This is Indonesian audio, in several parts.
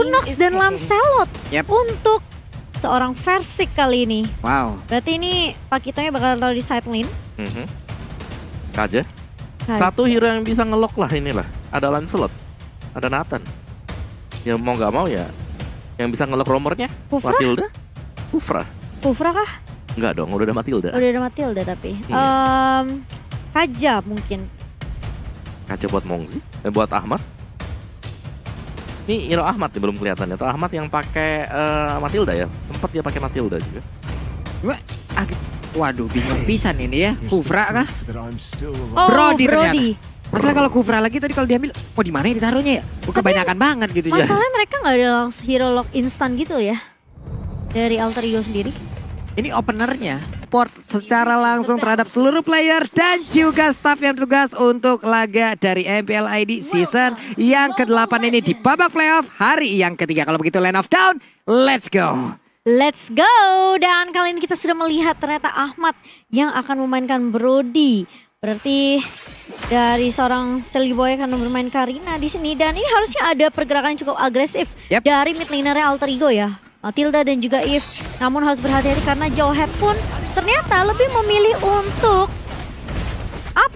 Tunox dan Lancelot Yep. untuk seorang Versik kali ini. Wow. Berarti ini Pakitonya bakal taruh di side lane. Kaja. Satu hero yang bisa ngelok lah inilah. Ada Lancelot, ada Nathan. Ya mau nggak mau ya, yang bisa ngelok romernya Kufra? Matilda, Kufra. Kufra kah? Enggak dong, udah ada Matilda. Udah ada Matilda tapi. Iya. Kaja mungkin. Kaca buat Mongzi, buat Ahmad. Ini hero Ahmad nih belum kelihatan ya. Atau Ahmad yang pakai Matilda ya. Sempat dia pakai Matilda juga. Waduh, bingung pisan ini ya. Kufra kah? Oh, Brody Brody. Masalah kalau Kufra lagi tadi kalau diambil, mau di mana ya ditaruhnya ya? Kebanyakan banget gitu ya. Masalahnya mereka nggak ada hero lock instan gitu ya. Dari Alter Ego sendiri. Ini openernya port secara langsung terhadap seluruh player dan juga staff yang bertugas untuk laga dari MPL ID season yang ke-8 ini di babak playoff hari yang ketiga. Kalau begitu Land of Down, let's go. Let's go! Dan kali ini kita sudah melihat ternyata Ahmad yang akan memainkan Brody. Berarti dari seorang Silly Boy akan bermain Karina di sini. Dan ini harusnya ada pergerakan yang cukup agresif dari mid lanernya Alter Ego ya. Matilda dan juga Eve. Namun harus berhati-hati karena Jawhead pun ternyata lebih memilih untuk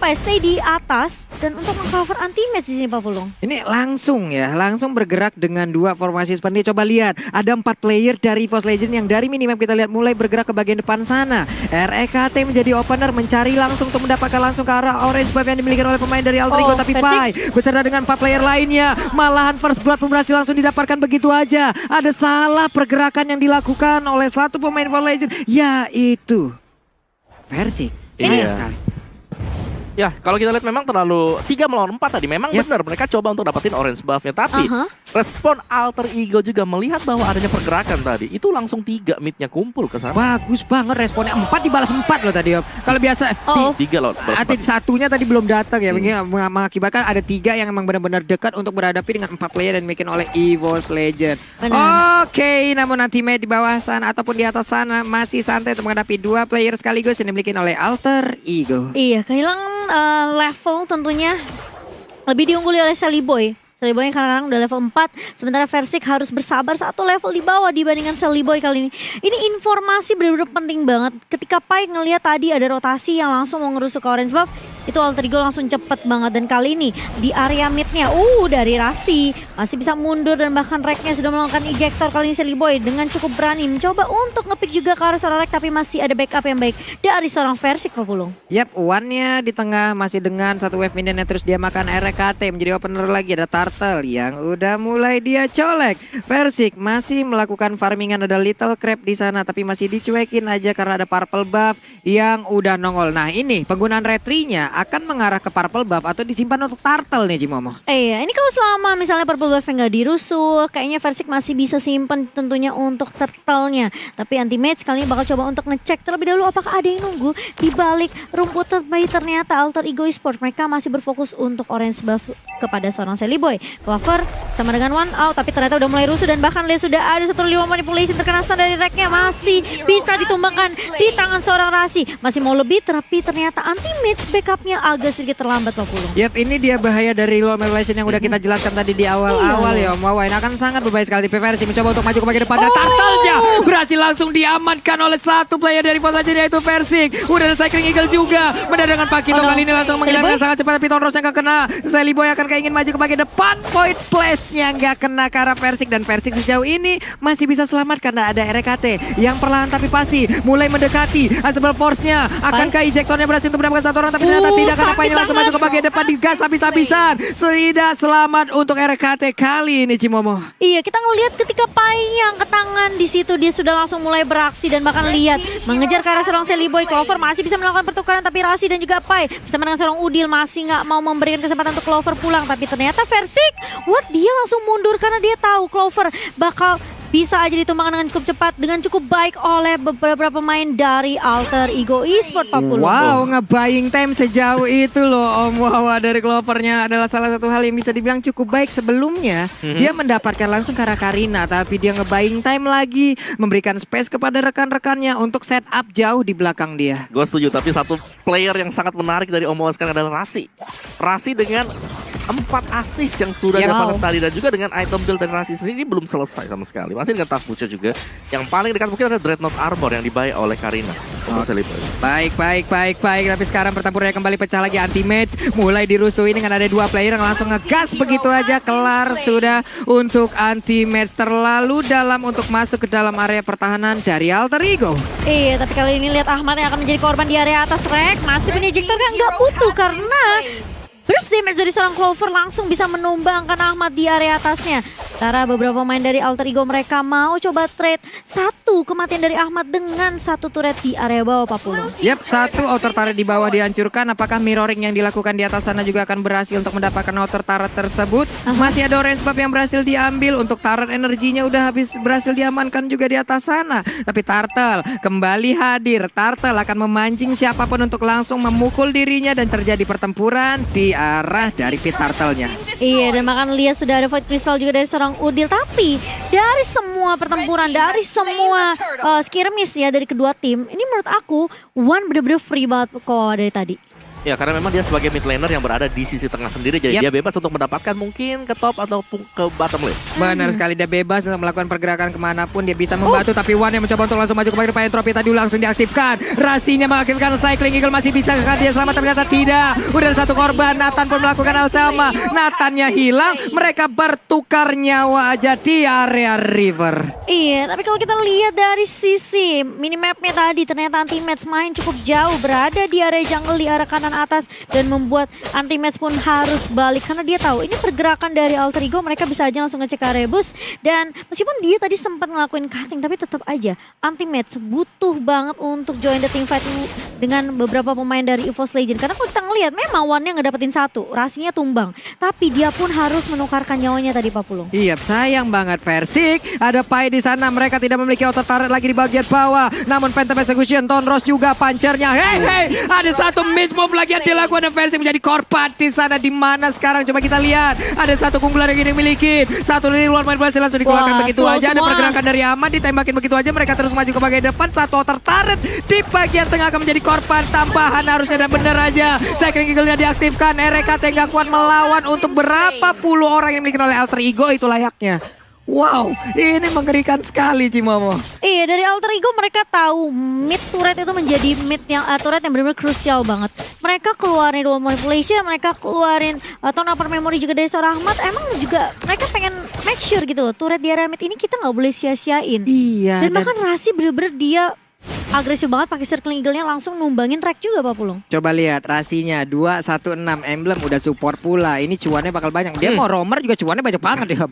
stay di atas dan untuk meng-cover anti-match di sini Pak Pulung. Ini langsung bergerak dengan dua formasi seperti ini. Coba lihat, ada 4 player dari EVOS Legend yang dari minimap kita lihat mulai bergerak ke bagian depan sana. REKT menjadi opener, mencari langsung untuk mendapatkan langsung ke arah orange buff yang dimiliki oleh pemain dari Alter Ego. Tapi Pai beserta dengan 4 player lainnya, malahan first blood pun berhasil langsung didapatkan begitu aja. Ada salah pergerakan yang dilakukan oleh satu pemain EVOS Legend, yaitu Versik. Sayang sekali. Ya, kalau kita lihat memang terlalu 3 melawan 4 tadi. Memang benar mereka coba untuk dapetin orange buff-nya. Tapi respon Alter Ego juga melihat bahwa adanya pergerakan tadi. Itu langsung 3 mid-nya kumpul ke sana. Bagus banget responnya. 4 dibalas 4 loh tadi Om. Kalau biasa 3 loh. satunya tadi belum datang ya. Mengakibatkan ada 3 yang emang benar-benar dekat untuk berhadapi dengan 4 player dan bikin oleh EVOS Legend. Oke, namun nanti di bawah sana ataupun di atas sana masih santai untuk menghadapi 2 player sekaligus yang dimiliki oleh Alter Ego. Iya, kehilangan level tentunya lebih diungguli oleh Silly Boy. Silly Boy yang kadang-kadang udah level 4, sementara Versik harus bersabar 1 level di bawah dibandingkan Silly Boy kali ini. Ini informasi benar-benar penting banget. Ketika Pai ngelihat tadi ada rotasi yang langsung mau ngerusuk ke orange buff, itu Alter Ego langsung cepet banget. Dan kali ini di area midnya, dari Rasi masih bisa mundur dan bahkan Reknya sudah melakukan ejector. Kali ini Silly Boy dengan cukup berani mencoba untuk ngepick juga ke arah seorang Rek, tapi masih ada backup yang baik dari seorang Versik Pak Pulung. Yap, One-nya di tengah masih dengan 1 wave minion yang terus dia makan. RKT menjadi opener lagi, ada Turtle yang udah mulai dia colek. Versik masih melakukan farmingan, ada Little Crab di sana tapi masih dicuekin aja karena ada purple buff yang udah nongol. Nah, ini penggunaan retry-nya akan mengarah ke purple buff atau disimpan untuk Turtle nih Cimomo. Iya, ini kalau selama misalnya purple buff nggak dirusuh, kayaknya Versik masih bisa simpan tentunya untuk Turtle-nya. Tapi anti-match kali ini bakal coba untuk ngecek terlebih dahulu apakah ada yang nunggu di balik rumput. Tapi ternyata Alter Ego Esports mereka masih berfokus untuk orange buff kepada seorang Silly Boy. Clover sama dengan one out, tapi ternyata udah mulai rusuh dan bahkan lihat sudah ada 1-5 manipulation terkena stun dari Reknya, masih bisa ditumbangkan di tangan seorang Rasi. Masih mau lebih, tapi ternyata anti-match backupnya agak sedikit terlambat Pak Pulung. Yap, ini dia bahaya dari low manipulation yang udah kita jelaskan tadi di awal-awal ya Om Wawa. Ini akan sangat berbahaya sekali. Versik mencoba untuk maju ke bagian depan dan Turtle-nya berhasil langsung diamankan oleh satu player dari EVOS Legend yaitu Versik. Udah ada Cycling Eagle juga. Mendadangan Pakito kali ini langsung menghilangkan sangat cepat, tapi Tonros yang gak kena. Silly Boy akan ingin maju ke bagian depan. Point place-nya nggak kena ke arah Versik dan Versik sejauh ini masih bisa selamat karena ada RKT yang perlahan tapi pasti mulai mendekati. Unstable Force-nya akankah ejectornya berhasil untuk mendapatkan 1 orang tapi ternyata tidak, karena Pai langsung maju ke bagian depan digas habis-habisan. Tidak selamat untuk RKT kali ini Cimomo. Iya, kita ngelihat ketika Pai yang ke tangan di situ dia sudah langsung mulai beraksi dan bahkan lihat mengejar ke arah seorang Silly Boy. Clover masih bisa melakukan pertukaran tapi Rasi dan juga Pai bersama dengan seorang Udil masih nggak mau memberikan kesempatan untuk Clover pulang, tapi ternyata Versik dia langsung mundur karena dia tahu Clover bakal bisa aja ditumbangkan dengan cukup cepat, dengan cukup baik oleh beberapa pemain dari Alter Ego Esports Pak Pulung. Wow, nge-buying time sejauh itu loh Om Wawa dari Clovernya adalah salah satu hal yang bisa dibilang cukup baik. Sebelumnya dia mendapatkan langsung ke arah Karina, tapi dia nge-buying time lagi, memberikan space kepada rekan-rekannya untuk setup jauh di belakang dia. Gue setuju, tapi satu player yang sangat menarik dari Om Wawa sekarang adalah Rasi. Rasi dengan 4 assist yang sudah Iya, didapatkan wow. tadi. Dan juga dengan item build dan Rasi sendiri ini belum selesai sama sekali. Masih dengan task pushnya juga. Yang paling dekat mungkin ada Dreadnought Armor yang dibayar oleh Karina. Untuk Celeboy. Baik. Tapi sekarang pertempurannya kembali pecah lagi, anti-match. Mulai dirusuhin dengan ada 2 player yang langsung ngegas begitu aja. Kelar sudah untuk anti-match. Terlalu dalam untuk masuk ke dalam area pertahanan dari Alter Ego. Iya, tapi kali ini lihat Ahmad yang akan menjadi korban di area atas Rek. Masih punya ejector kan nggak butuh karena burst damage dari seorang Clover langsung bisa menumbangkan Ahmad di area atasnya. Sementara beberapa pemain dari Alter Ego mereka mau coba trade satu kematian dari Ahmad dengan satu turret di area bawah Papulu. Yap, satu outer turret di bawah dihancurkan. Apakah mirroring yang dilakukan di atas sana juga akan berhasil untuk mendapatkan outer turret tersebut? Masih ada orange buff yang berhasil diambil. Untuk turret energinya udah habis, berhasil diamankan juga di atas sana. Tapi Turtle kembali hadir. Turtle akan memancing siapapun untuk langsung memukul dirinya dan terjadi pertempuran di arah dari pit Turtle-nya. Iya, dan bahkan lihat sudah ada Void Crystal juga dari seorang Udil. Tapi dari semua pertempuran, dari semua skirmish ya dari kedua tim, ini menurut aku One bener-bener free banget kok dari tadi. Ya, karena memang dia sebagai mid laner yang berada di sisi tengah sendiri. Jadi dia bebas untuk mendapatkan mungkin ke top ataupun ke bottom lane. Benar sekali, dia bebas untuk melakukan pergerakan kemanapun dia bisa membantu. Tapi One yang mencoba untuk langsung maju ke bagian depan, entropy tadi langsung diaktifkan. Rasinya mengaktifkan cycling eagle, masih bisa kan dia selamat, ternyata tidak. Udah ada satu korban, Nathan pun melakukan hal sama. Nathannya hilang, mereka bertukar nyawa aja di area river. Iya, tapi kalau kita lihat dari sisi minimapnya tadi, ternyata anti-match main cukup jauh, berada di area jungle di arah kanan atas, dan membuat anti-match pun harus balik karena dia tahu ini pergerakan dari Alter Ego, mereka bisa aja langsung ngecek area boost. Dan meskipun dia tadi sempat ngelakuin cutting, tapi tetap aja anti-match butuh banget untuk join the team fight dengan beberapa pemain dari EVOS Legend. Karena kalau kita ngelihat memang One-nya ngedapetin satu, Rasinya tumbang, tapi dia pun harus menukarkan nyawanya tadi Pak Pulung. Iya, sayang banget Persik. Ada Pai di sana, mereka tidak memiliki outer turret lagi di bagian bawah. Namun Phantom Execution, Tonros juga pancernya. Hey, ada satu miss move lagi yang dilakukan, Persik menjadi korban di sana. Di mana sekarang coba kita lihat. Ada satu keunggulan yang dimiliki. Satu dari luar main berhasil langsung dikeluarkan begitu aja. Ada pergerakan dari Ahmad, ditembakin begitu aja. Mereka terus maju ke bagian depan. Satu outer turret di bagian tengah akan menjadi korban tambahan harusnya, dan bener aja. Cycling Eagle-nya diaktifkan. RKT nggak kuat melawan untuk berapa puluh orang yang dimiliki oleh Alter Ego, itu layaknya. Wow, ini mengerikan sekali Cimomo. Iya, dari Alter Ego mereka tahu mid turret itu menjadi mid yang turret yang benar-benar krusial banget. Mereka keluarin dual manipulation, mereka keluarin tone upper memory juga dari seorang Ahmad. Emang juga mereka pengen make sure gitu loh, turret di area mid ini kita nggak boleh sia-siain. Iya. Dan bahkan Rasi bener-bener dia agresif banget pakai circling eagle-nya, langsung numbangin Rek juga Pak Pulung. Coba lihat rasinya 216 emblem udah support pula. Ini cuannya bakal banyak. Dia mau roamer juga cuannya banyak banget ya.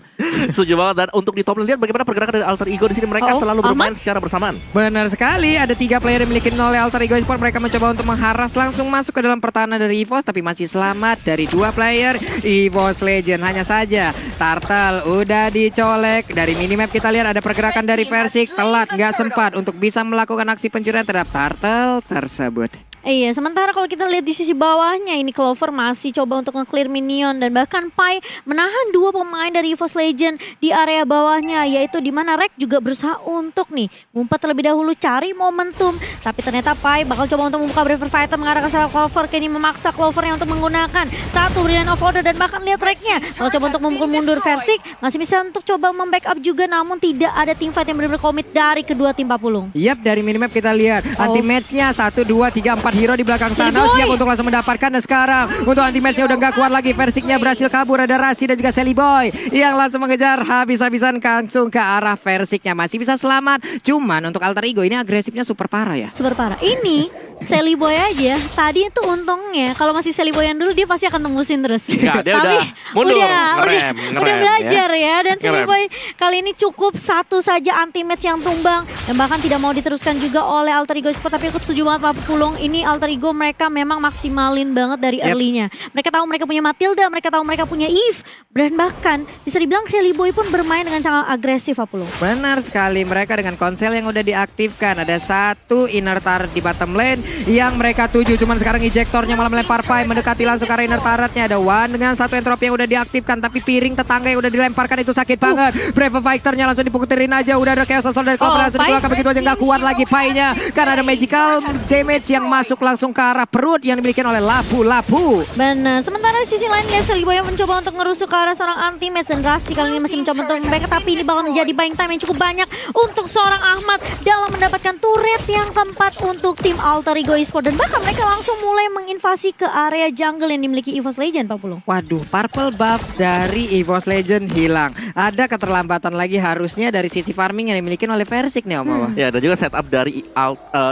Setuju banget. Dan untuk di top lane, lihat bagaimana pergerakan dari Alter Ego di sini, mereka selalu bermain secara bersamaan. Benar sekali, ada 3 player yang dimiliki oleh Alter Ego Esports. Mereka mencoba untuk mengharas langsung masuk ke dalam pertahanan dari EVOS, tapi masih selamat dari 2 player EVOS Legend. Hanya saja Turtle udah dicolek. Dari minimap kita lihat ada pergerakan dari Persik, telat nggak sempat untuk bisa melakukan aksi pencurian terhadap Turtle tersebut. Iya, sementara kalau kita lihat di sisi bawahnya, ini Clover masih coba untuk nge-clear minion, dan bahkan Pai menahan 2 pemain dari EVOS Legend di area bawahnya, yaitu di mana Rek juga berusaha untuk nih ngumpet terlebih dahulu cari momentum, tapi ternyata Pai bakal coba untuk membuka Braver Fighter mengarah ke seorang Clover. Kini memaksa Clovernya untuk menggunakan satu Brilliant of Order, dan bahkan lihat Reknya kalau coba untuk memukul mundur Persik, masih bisa untuk coba membackup juga, namun tidak ada team fight yang benar-benar komit dari kedua tim Pak Pulung. Yap, dari minimap kita lihat anti-match-nya 1, 2, 3, 4 hero di belakang sana siap untuk langsung mendapatkan. Dan sekarang untuk anti-match-nya udah gak kuat lagi, Persiknya berhasil kabur. Ada Rasi dan juga Celeboy yang langsung mengejar habis-habisan langsung ke arah Persiknya. Masih bisa selamat, cuman untuk Alter Ego ini agresifnya super parah ya. Super parah. Ini Celeboy aja tadi itu untungnya kalau masih Celeboy yang dulu dia pasti akan tembusin terus. Enggak, dia tapi udah mundur, udah ngerem, belajar ya. Dan Ngerem. Celeboy kali ini cukup satu saja anti-match yang tumbang, dan bahkan tidak mau diteruskan juga oleh Alter Ego Sport. Tapi aku setuju banget Pak Pulung, ini Alter Ego mereka memang maksimalin banget dari early-nya. Mereka tahu mereka punya Matilda, mereka tahu mereka punya Eve, dan bahkan bisa dibilang Celeboy pun bermain dengan sangat agresif Pak Pulung. Benar sekali, mereka dengan konsel yang udah diaktifkan. Ada 1 inner turret di bottom lane, yang mereka tuju. Cuman sekarang ejektornya malah melempar Pai mendekati langsung ke arah inner turretnya. Ada Wan dengan satu entropi yang udah diaktifkan, tapi piring tetangga yang udah dilemparkan itu sakit banget. Brave Fighternya langsung diputerin aja. Udah ada Chaos Assault dari Clover langsung dikeluarkan begitu aja, nggak kuat lagi Pai-nya karena ada magical damage yang masuk langsung ke arah perut yang dimiliki oleh Lapu-Lapu. Benar. Sementara di sisi lain lihat Cellboy yang mencoba untuk ngerusuk ke arah seorang anti-match, dan Rasi kali ini masih mencoba untuk membackup, tapi ini bakal menjadi buying time yang cukup banyak untuk seorang Ahmad dalam mendapatkan turret yang keempat untuk tim Alter Ego Esports, dan bahkan mereka langsung mulai menginvasi ke area jungle yang dimiliki EVOS Legend, Pak Pulung. Waduh, purple buff dari EVOS Legend hilang. Ada keterlambatan lagi harusnya dari sisi farming yang dimiliki oleh Versik nih Om Wawa. Ya, dan juga setup dari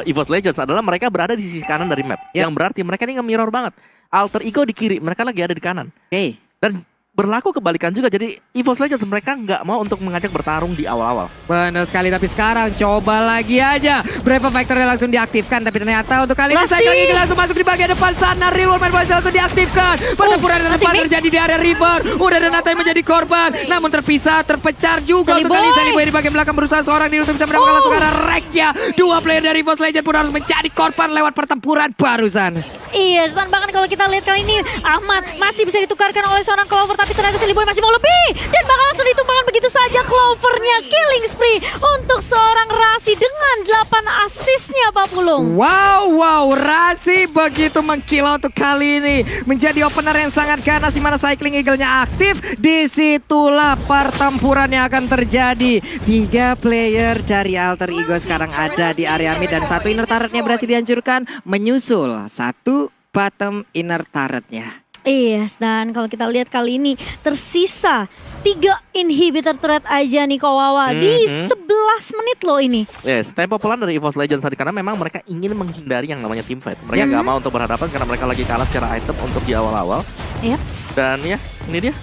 EVOS Legends adalah mereka berada di sisi kanan dari map. Yang berarti mereka ini nge-mirror banget. Alter Ego di kiri, mereka lagi ada di kanan. Oke. Dan berlaku kebalikan juga, jadi EVOS Legends mereka nggak mau untuk mengajak bertarung di awal-awal. Benar sekali, tapi sekarang coba lagi aja. Brave Factory langsung diaktifkan, tapi ternyata untuk kali ini Cycling Eagle langsung masuk di bagian depan sana. Real World Man langsung diaktifkan. Pertempuran depan terjadi di area River. Udah ada Nata yang menjadi korban, namun terpisah, terpecar juga untuk kali ini. Cellboy di bagian belakang berusaha seorang diri untuk bisa mendapatkan langsung arah Rekya. Dua player dari EVOS Legends pun harus menjadi korban lewat pertempuran barusan. Iya, dan bahkan kalau kita lihat kali ini Ahmad masih bisa ditukarkan oleh seorang Clover, tapi ternyata Cellboy masih mau lebih, dan bakal langsung ditumbangkan begitu saja Clovernya. Killing spree untuk seorang Rasi dengan 8 asisnya, Pak Pulung. Wow, Rasi begitu mengkilau untuk kali ini. Menjadi opener yang sangat ganas di mana Cycling Eagle-nya aktif. Disitulah pertempuran yang akan terjadi. 3 player dari Alter Ego sekarang ada di area mid, dan satu inner turretnya berhasil dihancurkan. Menyusul satu bottom inner turretnya. Yes, dan kalau kita lihat kali ini tersisa 3 inhibitor turret aja nih Kowawa di 11 menit loh ini. Yes, tempo pelan dari EVOS Legends tadi karena memang mereka ingin menghindari yang namanya teamfight. Mereka nggak mau untuk berhadapan karena mereka lagi kalah secara item untuk di awal-awal. Iya. Dan ya, ini dia.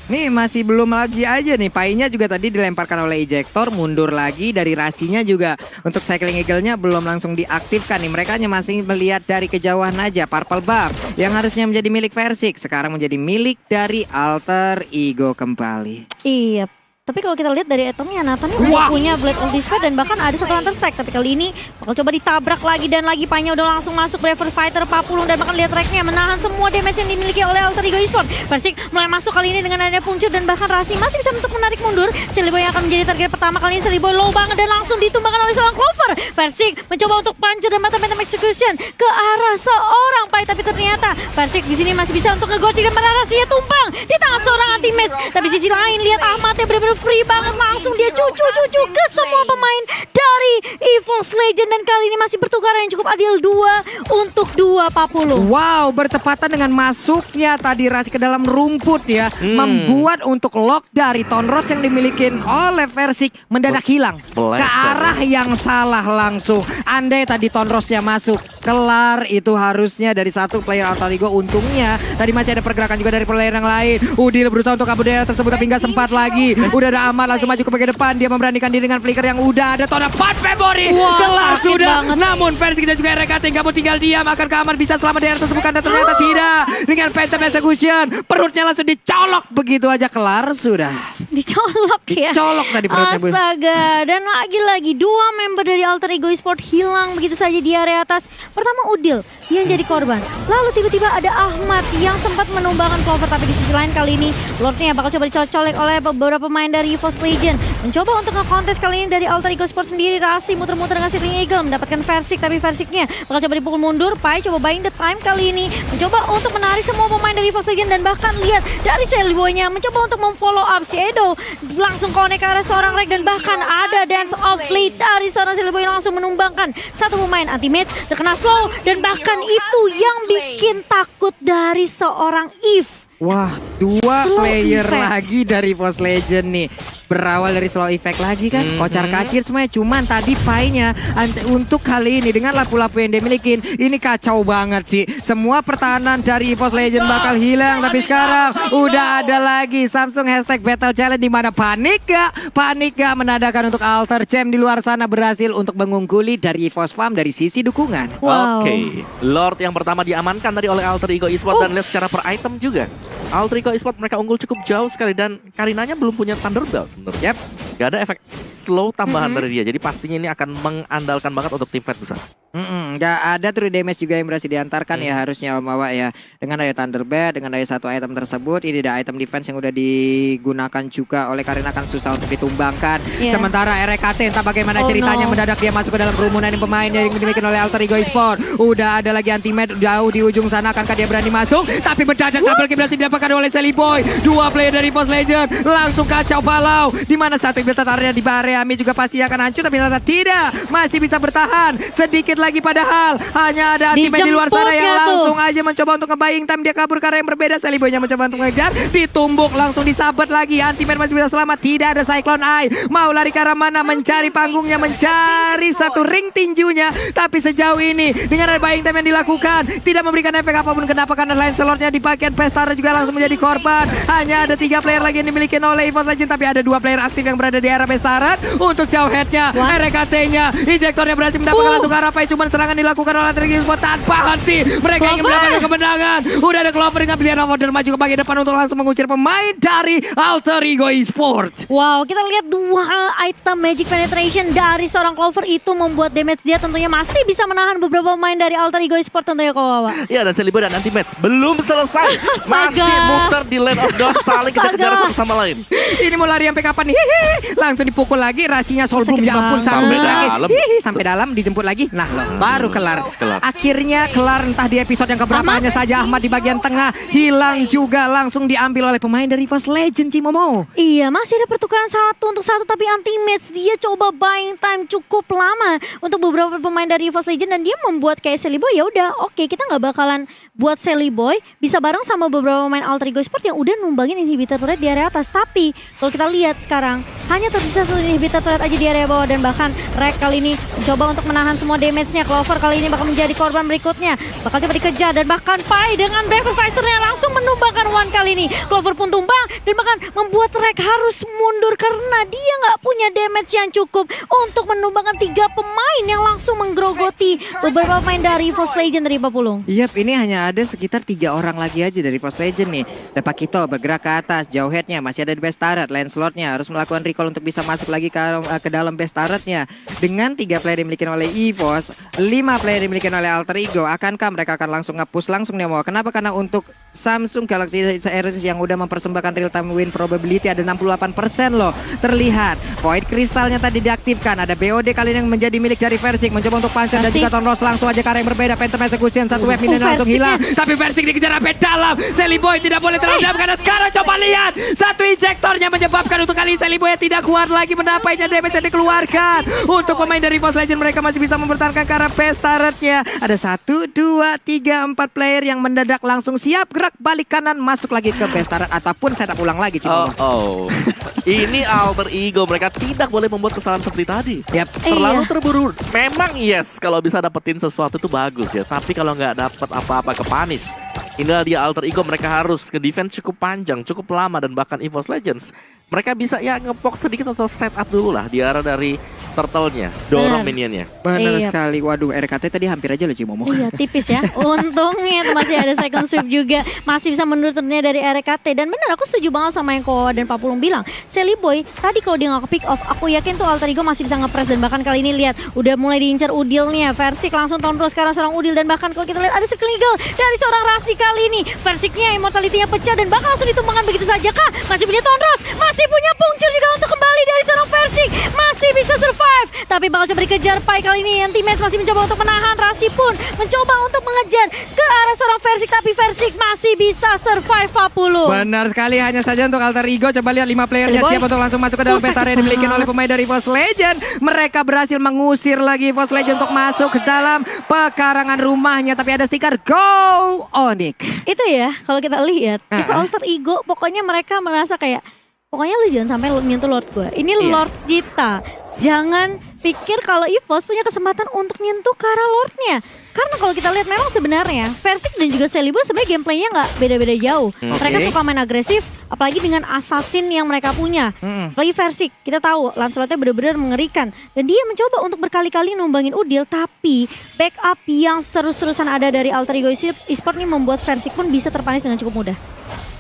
Nih masih belum lagi aja nih, Pai-nya juga tadi dilemparkan oleh ejector, mundur lagi dari Rasinya juga. Untuk Cycling Eagle-nya belum langsung diaktifkan nih, mereka hanya masih melihat dari kejauhan aja. Purple buff yang harusnya menjadi milik Versik sekarang menjadi milik dari Alter Ego kembali. Iya. Tapi kalau kita lihat dari itemnya, Nathan ini udah punya Blade of Despair dan bahkan ada satu Hunter Strike. Tapi kali ini bakal coba ditabrak lagi dan lagi. Pai-nya udah langsung masuk Braver Fighter 40 dan bahkan lihat tracknya menahan semua damage yang dimiliki oleh Alter Ego Esports. Versik mulai masuk kali ini dengan adanya Puncur dan bahkan Rasi masih bisa untuk menarik mundur. Cellboy yang akan menjadi target pertama kali ini. Cellboy low banget dan langsung ditumbangkan oleh seorang Clover. Versik mencoba untuk Puncur dan Mathematic Execution ke arah seorang Pai, tapi ternyata Versik di sini masih bisa untuk ngegocek dan Rasinya tumpang di tangan seorang anti-match. Tapi di sisi lain lihat Ahmad yang benar-benar free banget, langsung dia cucu ke semua pemain dari EVOS Legend, dan kali ini masih bertukaran yang cukup adil 2 untuk 2 Pak Pulung. Wow, bertepatan dengan masuknya tadi Rasi ke dalam rumput ya, membuat untuk lock dari Tonros yang dimiliki oleh Versik mendadak hilang ke arah yang salah langsung. Andai tadi Tonrosnya masuk, kelar itu harusnya dari satu player Alter Ego. Untungnya tadi masih ada pergerakan juga dari player yang lain. Udil berusaha untuk kabur daerah tersebut tapi nggak sempat lagi. Udah ada Ahmad langsung maju ke bagian depan, dia memberanikan diri dengan flicker yang udah ada Tona 4 Februari. Kelar sudah banget. Namun Versik dan juga RKT nggak mau tinggal diam. Akankah Ahmad bisa selamat daerah tersebut? Karena ternyata tidak. Dengan Phantom Execution, perutnya langsung dicolok begitu aja, kelar sudah. Dicolok ya. Dicolok tadi perutnya. Astaga, dan lagi-lagi 2 member dari Alter Ego Esports hilang begitu saja di area atas. Pertama Udil yang jadi korban, lalu tiba-tiba ada Ahmad yang sempat menumbangkan Clover, tapi di sisi lain kali ini Lordnya bakal coba dicolek oleh beberapa pemain dari EVOS Legend. Mencoba untuk nge-contest kali ini dari Alter Ego Esports sendiri. Rasi muter-muter dengan Cycling Eagle mendapatkan Versik, tapi Versiknya bakal coba dipukul mundur. Pai coba buying the time kali ini, mencoba untuk menarik semua pemain dari EVOS Legend, dan bahkan lihat dari Cellboy-nya mencoba untuk memfollow up si Edo, langsung connect ke arah seorang Rek, dan bahkan ada Dance of Fleet dari seorang Cellboy yang langsung menumbangkan satu pemain anti-match, terkena slow, dan bahkan itu yang bikin takut dari seorang Eve. Wah, 2 player lagi dari EVOS Legend nih. Berawal dari slow effect lagi kan, kocar kacir semuanya. Cuman tadi Pai-nya untuk kali ini dengan lapu-lapu yang dia milikin, ini kacau banget sih. Semua pertahanan dari EVOS Legend bakal hilang. Tapi sekarang udah ada lagi Samsung #Battle Challenge, di mana panik gak menandakan untuk Alter Champ di luar sana berhasil untuk mengungguli dari EVOS Farm dari sisi dukungan. Wow. Oke, Lord yang pertama diamankan tadi oleh Alter Ego Esports, dan lihat secara per item juga. Alter Ego Esports mereka unggul cukup jauh sekali dan Karinanya belum punya Thunderbelt sebenarnya. Yap. Gak ada efek slow tambahan dari dia. Jadi pastinya ini akan mengandalkan banget untuk tim fight besar. Gak ada true damage juga yang berhasil diantarkan ya harusnya Om Wawa ya. Dengan ada Thunderbird, dengan ada satu item tersebut, ini ada item defense yang udah digunakan juga oleh Karina, akan susah untuk ditumbangkan. Sementara RKT entah bagaimana ceritanya mendadak dia masuk ke dalam kerumunan pemain yang dimiliki oleh Alter Ego Esports. Udah ada lagi Antimed jauh di ujung sana, akankah dia berani masuk? Tapi mendadak double kill berhasil didapatkan oleh Celiboy. Dua player dari Force Legend langsung kacau balau. Di mana satu build area di area Ami juga pasti akan hancur, tapi ternyata tidak, masih bisa bertahan sedikit lagi, padahal hanya ada Antimed di luar sana yang langsung aja mencoba untuk nge-buying time. Dia kabur karena yang berbeda. Celiboynya mencoba untuk mengejar, ditumbuk langsung disabet lagi. Antimed masih bisa selamat, tidak ada Cyclone Eye. Mau lari ke arah mana? Mencari panggungnya, mencari satu ring tinjunya. Tapi sejauh ini dengan ada buying time yang dilakukan tidak memberikan efek apapun. Kenapa? Karena line slotnya di bagian Pestara juga langsung menjadi korban. Hanya ada 3 player lagi yang dimiliki oleh EVOS Legend, tapi ada 2 player aktif yang berada di area Pestara. Untuk jauh headnya, RKT-nya, injektornya berhasil mendapatkan langsung ke arah Pai. Cuman serangan dilakukan oleh Alter Ego Esports tanpa henti. Mereka ingin mendapatkan kemenangan. Udah ada Clover dengan pilihan order maju ke bagian depan untuk langsung mengusir pemain dari Alter Ego Esports. Wow, kita lihat 2 item Magic Penetration dari seorang Clover itu membuat damage dia tentunya masih bisa menahan beberapa pemain dari Alter Ego Esports tentunya Kawawa. Ya, dan Celiboy dan Anti-Match belum selesai. Masih muter di Land of Dawn, saling kejar-kejar satu sama lain. Ini mau lari sampai kapan nih? Langsung dipukul lagi, rasinya Soulbloom, ya ampun, sampai dalam. Sampai dalam dijemput lagi. Nah, baru kelar. Akhirnya kelar, entah di episode yang keberapa hanya saja Ahmad di bagian tengah hilang juga, langsung diambil oleh pemain dari Force Legend, Cimomo. Iya, masih ada pertukaran 1 untuk 1, tapi Anti-Match dia coba buying time cukup lama untuk beberapa pemain dari Force Legend dan dia membuat kayak Celiboy, ya udah oke, kita nggak bakalan buat Celiboy bisa bareng sama beberapa pemain Alter Ego Esports yang udah numbangin inhibitor turret di area atas. Tapi kalau kita lihat sekarang hanya tersisa 1 inhibitor turret aja di area bawah dan bahkan Rek kali ini mencoba untuk menahan semua damage-nya. Clover kali ini bakal menjadi korban berikutnya, bakal coba dikejar dan bahkan Pai dengan Backfighter-nya langsung menumbangkan One kali ini. Clover pun tumbang dan bahkan membuat Rek harus mundur karena dia nggak punya damage yang cukup untuk menumbangkan 3 pemain yang langsung menggerogoti beberapa pemain dari Force Legend dari Papulung. Yap, ini hanya ada sekitar 3 orang lagi aja dari Force Legend nih. Depakito bergerak ke atas, jauh headnya masih ada di base turret. Lancelotnya harus melakukan recall untuk bisa masuk lagi ke dalam base turretnya. Dengan 3 player dimiliki oleh EVOS, 5 player dimiliki oleh Alter Ego. Akankah mereka akan langsung nge-push langsung nih mau? Kenapa? Karena untuk Samsung Galaxy Series yang udah mempersembahkan real time win probability ada 68% loh. Terlihat Void Crystalnya tadi diaktifkan. Ada BOD kali ini yang menjadi milik dari Versik, mencoba untuk puncher dan juga Tonros langsung aja ke arah yang berbeda. Phantom Execution, satu wave minion langsung hilang. Tapi Versik dikejar sampai dalam. Celiboy tidak boleh terlalu dalam karena sekarang coba lihat satu injektornya menyebabkan untuk kali Celiboy tidak kuat lagi mendapatkan damage yang dikeluarkan. Untuk pemain dari Force Legend mereka masih bisa mempertahankan ke arah base turretnya. Ada 1, 2, 3, 4 player yang mendadak langsung siap gerak balik kanan masuk lagi ke base turret ataupun setup ulang lagi. Ini Alter Ego, mereka tidak boleh membuat kesalahan seperti tadi. Terlalu terburu. Memang yes, kalau bisa dapetin sesuatu itu bagus ya. Tapi kalau nggak dapet apa-apa ke punish. Inilah dia Alter Ego, mereka harus ke defense cukup panjang, cukup lama dan bahkan EVOS Legends. Mereka bisa ya ngepok sedikit atau setup dulu lah di arah dari turtle-nya, dorong minionnya. Benar sekali. Waduh, RKT tadi hampir aja loh Cimomo. Iya, tipis ya. Untungnya masih ada second sweep juga. Masih bisa mundur tentunya dari RKT. Dan benar, aku setuju banget sama yang Koa dan Papulung bilang. Celiboy, tadi kalau dia nggak pick off, aku yakin tuh Alter Ego masih bisa nge-press. Dan bahkan kali ini lihat, udah mulai diincar Udilnya. Versik langsung tonton sekarang seorang Udil. Dan bahkan kalau kita lihat ada seklingle dari seorang Rasi kali ini. Versiknya, immortality-nya pecah dan bakal langsung ditumbangkan begitu saja kah? Masih punya Tonros, masih punya Puncture juga untuk kembali dari seorang Versik. Masih bisa survive. Tapi bakal coba dikejar Pai kali ini. Anti-Match masih mencoba untuk menahan. Rasi pun mencoba untuk mengejar ke arah seorang Versik. Tapi Versik masih bisa survive 40. Benar sekali, hanya saja untuk Alter Ego. Coba lihat 5 playernya siap untuk langsung masuk ke dalam peta yang dimiliki oleh pemain dari Force Legend. Mereka berhasil mengusir lagi Force Legend untuk masuk ke dalam pekarangan rumahnya. Tapi ada stiker Go Onyx. Itu ya, kalau kita lihat itu Alter Ego, pokoknya mereka merasa kayak pokoknya lu jangan sampai nyentuh Lord gue. Ini Lord kita. Jangan pikir kalau EVOS punya kesempatan untuk nyentuh ke arah Lordnya. Karena kalau kita lihat memang sebenarnya Versik dan juga Celiboy sebenarnya gameplaynya nggak beda-beda jauh. Mereka suka main agresif, apalagi dengan assassin yang mereka punya. Apalagi Versik, kita tahu Lancelotnya benar-benar mengerikan. Dan dia mencoba untuk berkali-kali numbangin Udil, tapi backup yang terus-terusan ada dari Alter Ego Esports ini membuat Versik pun bisa terpanis dengan cukup mudah.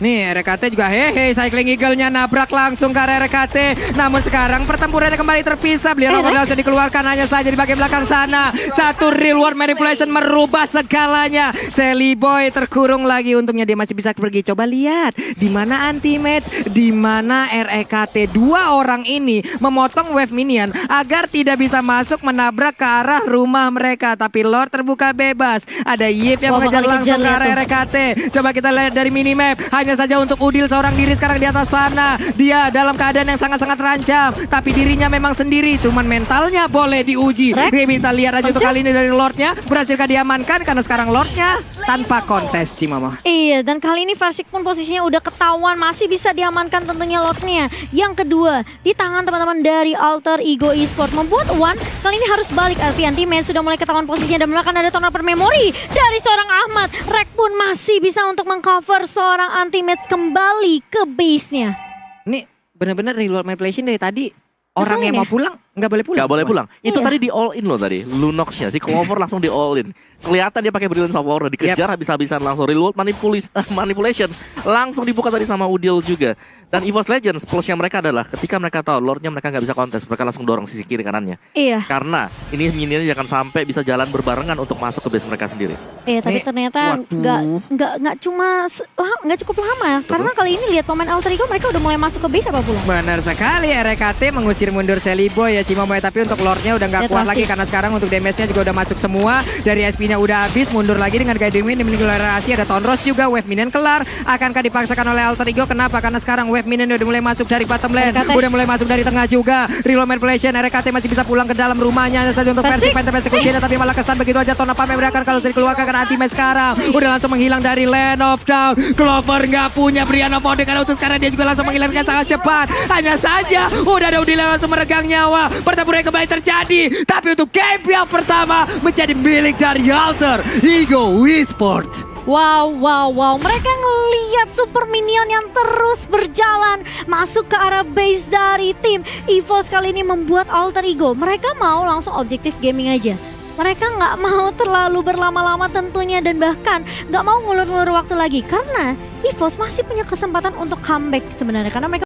Nih RKT juga hehe, Cycling Eagle-nya nabrak langsung ke arah RKT. Namun sekarang pertempurannya kembali terpisah. Beliau langsung dikeluarkan hanya saja di bagian belakang sana. Satu real world manipulation merubah segalanya. Sally Boy terkurung lagi, untungnya dia masih bisa pergi. Coba lihat di mana anti-match, di mana RKT. Dua orang ini memotong wave minion agar tidak bisa masuk menabrak ke arah rumah mereka. Tapi Lord terbuka bebas. Ada Yip yang mengejar langsung ke arah RKT. Coba kita lihat dari minimap. Hanya saja untuk Udil seorang diri sekarang di atas sana. Dia dalam keadaan yang sangat-sangat terancam. Tapi dirinya memang sendiri. Cuman mentalnya boleh diuji. Kita lihat aja untuk kali ini dari Lordnya. Berhasilkah diamankan? Karena sekarang Lordnya tanpa kontes sih Mama. Iya, dan kali ini Versik pun posisinya udah ketahuan. Masih bisa diamankan tentunya Lordnya. Yang kedua, di tangan teman-teman dari Alter Ego Esports. Membuat One kali ini harus balik. Alfian teammate sudah mulai ketahuan posisinya. Dan bahkan ada turnover memori dari seorang Ahmad. Rek pun masih bisa untuk mengcover seorang anti-match kembali ke base-nya. Ini benar-benar real world manipulation dari tadi. Orang yang mau pulang nggak boleh pulang. Nggak boleh pulang. Itu tadi di all in loh tadi. Lunox-nya. Si Clover langsung di all in. Kelihatan dia pakai Brilliant Sapporo. Dikejar habis-habisan langsung. Real world manipulation. Langsung dibuka tadi sama Udil juga. Dan EVOS Legends plusnya mereka adalah ketika mereka tahu Lordnya mereka nggak bisa kontes. Mereka langsung dorong sisi kiri kanannya. Iya. Karena ini minionnya jangan sampai bisa jalan berbarengan untuk masuk ke base mereka sendiri. Iya, tapi ternyata nggak cukup lama. Karena kali ini lihat pemain Alter Ego mereka udah mulai masuk ke base apa pula? Benar sekali, RKT mengusir mundur Sally Boy ya Cimomoy. Tapi untuk Lordnya udah nggak kuat lagi karena sekarang untuk damage-nya juga udah masuk semua. Dari SP-nya udah habis, mundur lagi dengan Guiding Wind. Dimiliki oleh Rasi, ada Tonros juga, wave minion kelar. Akankah dipaksakan oleh Alter Ego? Kenapa? Karena sekarang wave minion udah mulai masuk dari bottom lane. Udah mulai masuk dari tengah juga. Reload manipulation, RKT masih bisa pulang ke dalam rumahnya. Hanya saja untuk versi Pentaverse kuncinya, tapi malah kesan begitu aja. Tona Pame berakan kalau dikeluarkan karena anti-match sekarang. Udah langsung menghilang dari Land of Down. Clover nggak punya Brianna Mode karena utus karena dia juga langsung menghilangkan sangat cepat. Hanya saja udah ada Udil yang langsung meregang nyawa. Pertempuran kembali terjadi. Tapi untuk game yang pertama menjadi milik dari Alter Ego Esports. Wow. Mereka ngelihat super minion yang terus berjalan masuk ke arah base dari tim EVOS kali ini membuat Alter Ego. Mereka mau langsung objektif gaming aja. Mereka nggak mau terlalu berlama-lama tentunya dan bahkan nggak mau ngulur-ngulur waktu lagi karena EVOS masih punya kesempatan untuk comeback sebenarnya karena mereka